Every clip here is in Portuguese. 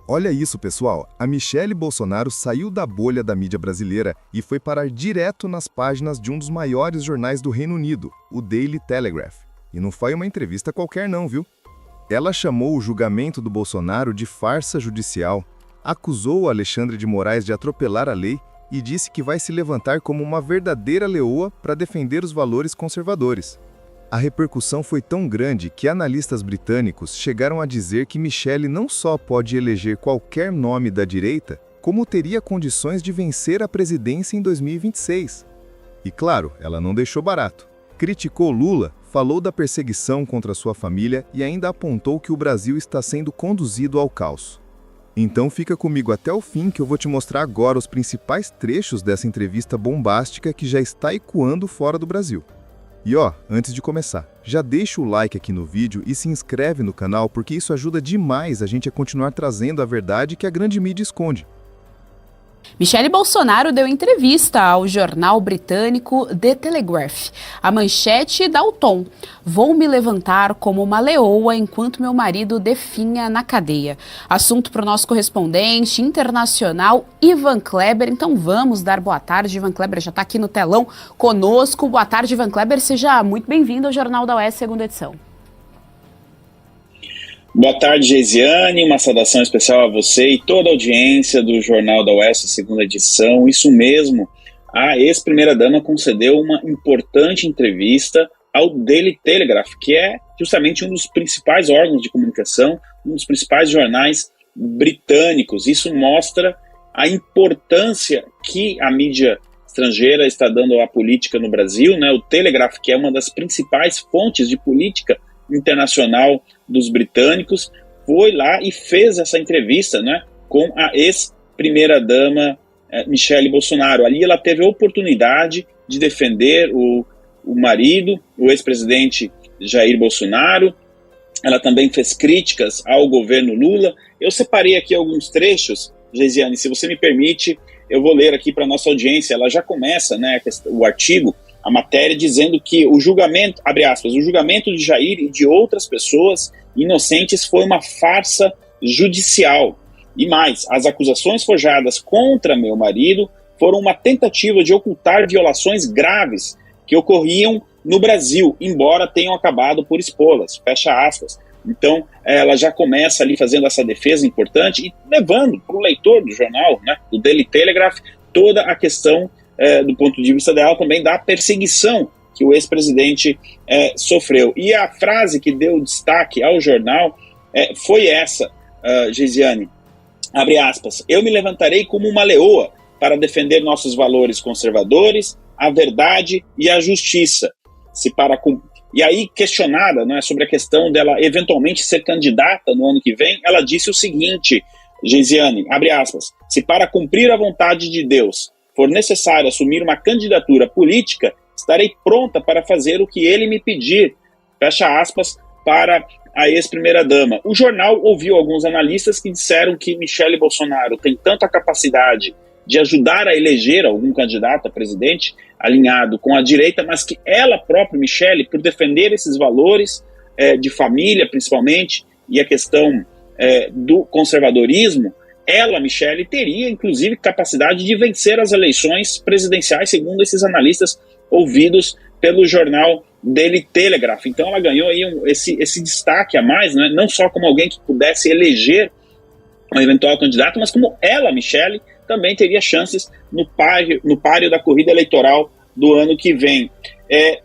Olha isso, pessoal. A Michelle Bolsonaro saiu da bolha da mídia brasileira e foi parar direto nas páginas de um dos maiores jornais do Reino Unido, o Daily Telegraph. E não foi uma entrevista qualquer não, viu? Ela chamou o julgamento do Bolsonaro de farsa judicial, acusou o Alexandre de Moraes de atropelar a lei e disse que vai se levantar como uma verdadeira leoa para defender os valores conservadores. A repercussão foi tão grande que analistas britânicos chegaram a dizer que Michelle não só pode eleger qualquer nome da direita, como teria condições de vencer a presidência em 2026. E claro, ela não deixou barato. Criticou Lula, falou da perseguição contra sua família e ainda apontou que o Brasil está sendo conduzido ao caos. Então fica comigo até o fim que eu vou te mostrar agora os principais trechos dessa entrevista bombástica que já está ecoando fora do Brasil. E antes de começar, já deixa o like aqui no vídeo e se inscreve no canal porque isso ajuda demais a gente a continuar trazendo a verdade que a grande mídia esconde. Michelle Bolsonaro deu entrevista ao jornal britânico The Telegraph. A manchete dá o tom: "Vou me levantar como uma leoa enquanto meu marido definha na cadeia." Assunto para o nosso correspondente internacional, Ivan Kleber. Então vamos dar boa tarde. Ivan Kleber já está aqui no telão conosco. Boa tarde, Ivan Kleber. Seja muito bem-vindo ao Jornal da UES, segunda edição. Boa tarde, Geisiane, uma saudação especial a você e toda a audiência do Jornal da UES, segunda edição. Isso mesmo, a ex-primeira-dama concedeu uma importante entrevista ao Daily Telegraph, que é justamente um dos principais órgãos de comunicação, um dos principais jornais britânicos. Isso mostra a importância que a mídia estrangeira está dando à política no Brasil, né? O Telegraph, que é uma das principais fontes de política internacional dos britânicos, foi lá e fez essa entrevista, né, com a ex-primeira-dama Michelle Bolsonaro. Ali ela teve a oportunidade de defender o marido, o ex-presidente Jair Bolsonaro. Ela também fez críticas ao governo Lula. Eu separei aqui alguns trechos, Geisiane, se você me permite, eu vou ler aqui para a nossa audiência. Ela já começa, né, o artigo, a matéria, dizendo que o julgamento, abre aspas, o julgamento de Jair e de outras pessoas inocentes foi uma farsa judicial. E mais, as acusações forjadas contra meu marido foram uma tentativa de ocultar violações graves que ocorriam no Brasil, embora tenham acabado por expô-las, fecha aspas. Então, ela já começa ali fazendo essa defesa importante e levando para o leitor do jornal, né, do Daily Telegraph, toda a questão do ponto de vista dela também da perseguição que o ex-presidente sofreu. E a frase que deu destaque ao jornal foi essa, Geisiane, abre aspas, "Eu me levantarei como uma leoa para defender nossos valores conservadores, a verdade e a justiça." E aí, questionada, né, sobre a questão dela eventualmente ser candidata no ano que vem, ela disse o seguinte, Geisiane, abre aspas, "Se para cumprir a vontade de Deus for necessário assumir uma candidatura política, estarei pronta para fazer o que ele me pedir." Fecha aspas para a ex-primeira-dama. O jornal ouviu alguns analistas que disseram que Michelle Bolsonaro tem tanta capacidade de ajudar a eleger algum candidato a presidente alinhado com a direita, mas que ela própria, Michelle, por defender esses valores de família, principalmente, e a questão do conservadorismo, ela, Michelle, teria, inclusive, capacidade de vencer as eleições presidenciais, segundo esses analistas ouvidos pelo jornal Daily Telegraph. Então, ela ganhou aí esse destaque a mais, né? Não só como alguém que pudesse eleger um eventual candidato, mas como ela, Michelle, também teria chances no páreo da corrida eleitoral do ano que vem.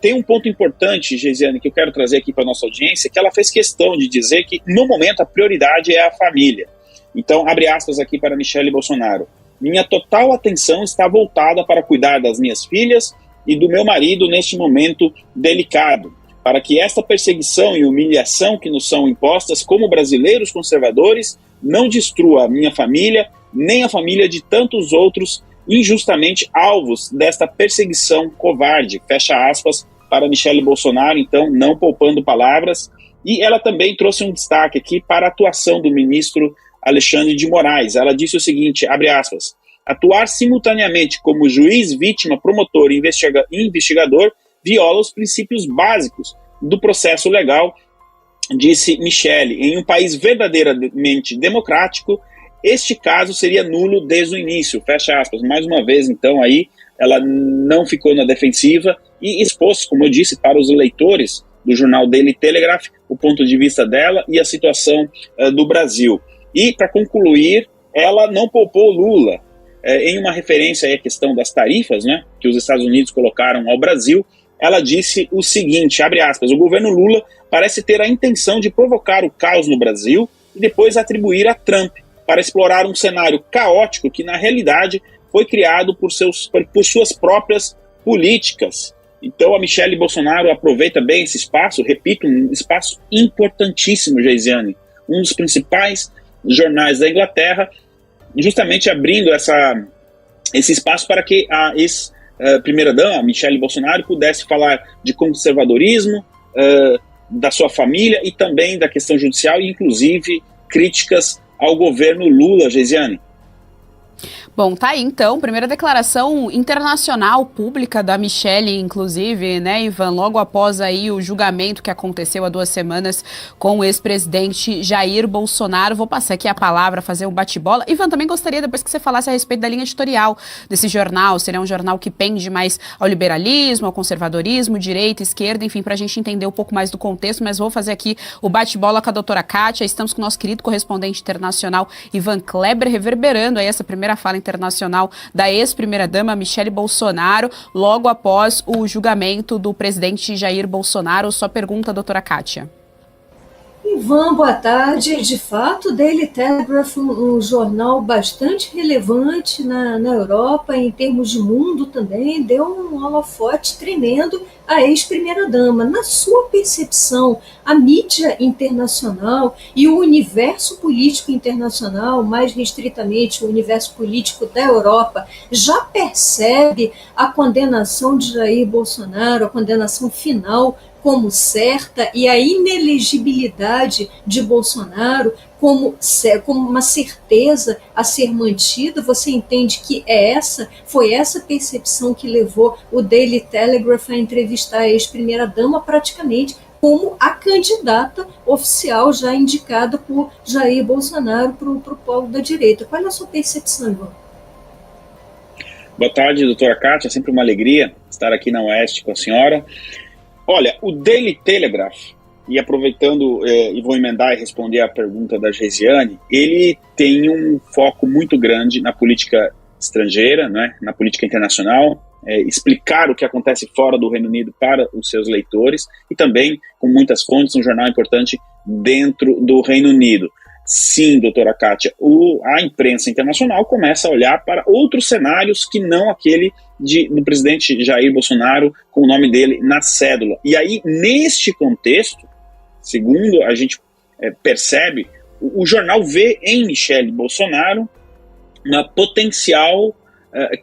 Tem um ponto importante, Geisiane, que eu quero trazer aqui para a nossa audiência, que ela fez questão de dizer que, no momento, a prioridade é a família. Então, abre aspas aqui para Michelle Bolsonaro. "Minha total atenção está voltada para cuidar das minhas filhas e do meu marido neste momento delicado, para que esta perseguição e humilhação que nos são impostas como brasileiros conservadores não destrua a minha família, nem a família de tantos outros injustamente alvos desta perseguição covarde." Fecha aspas para Michelle Bolsonaro, então, não poupando palavras. E ela também trouxe um destaque aqui para a atuação do ministro Alexandre de Moraes. Ela disse o seguinte, abre aspas, "Atuar simultaneamente como juiz, vítima, promotor e investigador viola os princípios básicos do processo legal", disse Michelle. "Em um país verdadeiramente democrático, este caso seria nulo desde o início, fecha aspas. Mais uma vez, então, aí ela não ficou na defensiva e expôs, como eu disse, para os leitores do jornal Daily Telegraph o ponto de vista dela e a situação do Brasil. E, para concluir, ela não poupou Lula. Em uma referência à questão das tarifas, né, que os Estados Unidos colocaram ao Brasil, ela disse o seguinte, abre aspas, o governo Lula parece ter a intenção de provocar o caos no Brasil e depois atribuir a Trump para explorar um cenário caótico que, na realidade, foi criado por suas próprias políticas. Então, a Michelle Bolsonaro aproveita bem esse espaço, repito, um espaço importantíssimo, Geisiane, um dos principais jornais da Inglaterra, justamente abrindo esse espaço para que a ex-primeira-dama, Michelle Bolsonaro, pudesse falar de conservadorismo, da sua família e também da questão judicial, e inclusive críticas ao governo Lula, Geisiane. Bom, tá aí então, primeira declaração internacional pública da Michelle, inclusive, né, Ivan, logo após aí o julgamento que aconteceu há 2 semanas com o ex-presidente Jair Bolsonaro. Vou passar aqui a palavra, fazer um bate-bola. Ivan, também gostaria depois que você falasse a respeito da linha editorial desse jornal, seria um jornal que pende mais ao liberalismo, ao conservadorismo, direita, esquerda, enfim, pra gente entender um pouco mais do contexto, mas vou fazer aqui o bate-bola com a doutora Kátia. Estamos com o nosso querido correspondente internacional, Ivan Kleber, reverberando aí essa primeira fala internacional da ex-primeira-dama Michelle Bolsonaro, logo após o julgamento do presidente Jair Bolsonaro. Sua pergunta, doutora Kátia. Ivan, boa tarde. De fato, o Daily Telegraph, um jornal bastante relevante na Europa, em termos de mundo também, deu um holofote tremendo à ex-primeira-dama. Na sua percepção, a mídia internacional e o universo político internacional, mais restritamente o universo político da Europa, já percebe a condenação de Jair Bolsonaro, a condenação final como certa, e a inelegibilidade de Bolsonaro como uma certeza a ser mantida? Você entende que foi essa percepção que levou o Daily Telegraph a entrevistar a ex-primeira-dama praticamente como a candidata oficial já indicada por Jair Bolsonaro para o polo da direita? Qual é a sua percepção, Ivan? Boa tarde, doutora Kátia, é sempre uma alegria estar aqui na Oeste com a senhora. Olha, o Daily Telegraph, e aproveitando, e vou emendar e responder a pergunta da Geisiane, ele tem um foco muito grande na política estrangeira, né, na política internacional, explicar o que acontece fora do Reino Unido para os seus leitores, e também, com muitas fontes, um jornal importante dentro do Reino Unido. Sim, doutora Kátia, a imprensa internacional começa a olhar para outros cenários que não aquele do presidente Jair Bolsonaro com o nome dele na cédula. E aí, neste contexto, segundo a gente percebe, o jornal vê em Michelle Bolsonaro uma potencial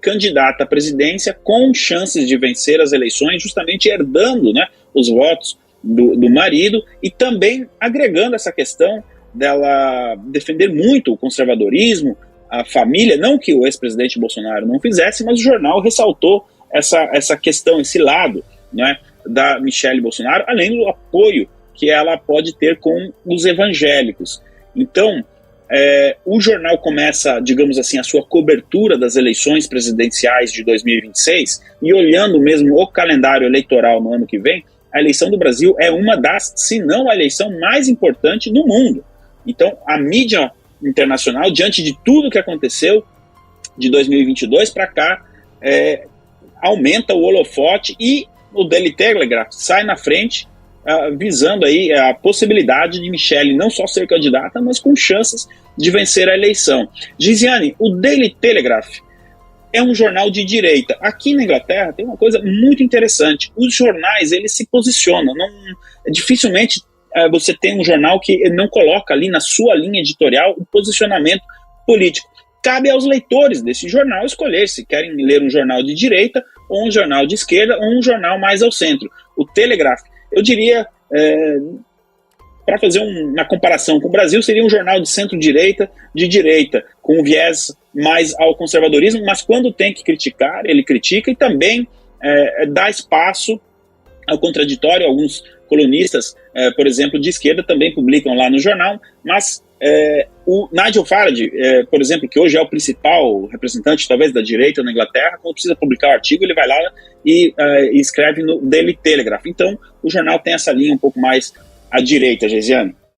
candidata à presidência com chances de vencer as eleições, justamente herdando, né, os votos do marido e também agregando essa questão dela defender muito o conservadorismo, a família, não que o ex-presidente Bolsonaro não fizesse, mas o jornal ressaltou essa questão, esse lado, né, da Michelle Bolsonaro, além do apoio que ela pode ter com os evangélicos. Então, o jornal começa, digamos assim, a sua cobertura das eleições presidenciais de 2026, e olhando mesmo o calendário eleitoral no ano que vem, a eleição do Brasil é uma das, se não a eleição mais importante no mundo. Então, a mídia internacional, diante de tudo que aconteceu de 2022 para cá, aumenta o holofote, e o Daily Telegraph sai na frente, visando aí a possibilidade de Michelle não só ser candidata, mas com chances de vencer a eleição. Geisiane, o Daily Telegraph é um jornal de direita. Aqui na Inglaterra tem uma coisa muito interessante. Os jornais, eles se posicionam. Dificilmente você tem um jornal que não coloca ali na sua linha editorial o posicionamento político. Cabe aos leitores desse jornal escolher se querem ler um jornal de direita, ou um jornal de esquerda, ou um jornal mais ao centro. O Telegraph, eu diria, para fazer uma comparação com o Brasil, seria um jornal de centro-direita, de direita, com um viés mais ao conservadorismo, mas quando tem que criticar, ele critica, e também dá espaço ao contraditório. Alguns colunistas, por exemplo, de esquerda, também publicam lá no jornal, mas O Nigel Farage, por exemplo, que hoje é o principal representante, talvez, da direita na Inglaterra, quando precisa publicar o artigo, ele vai lá e escreve no Daily Telegraph. Então, o jornal tem essa linha um pouco mais à direita, Geisiane.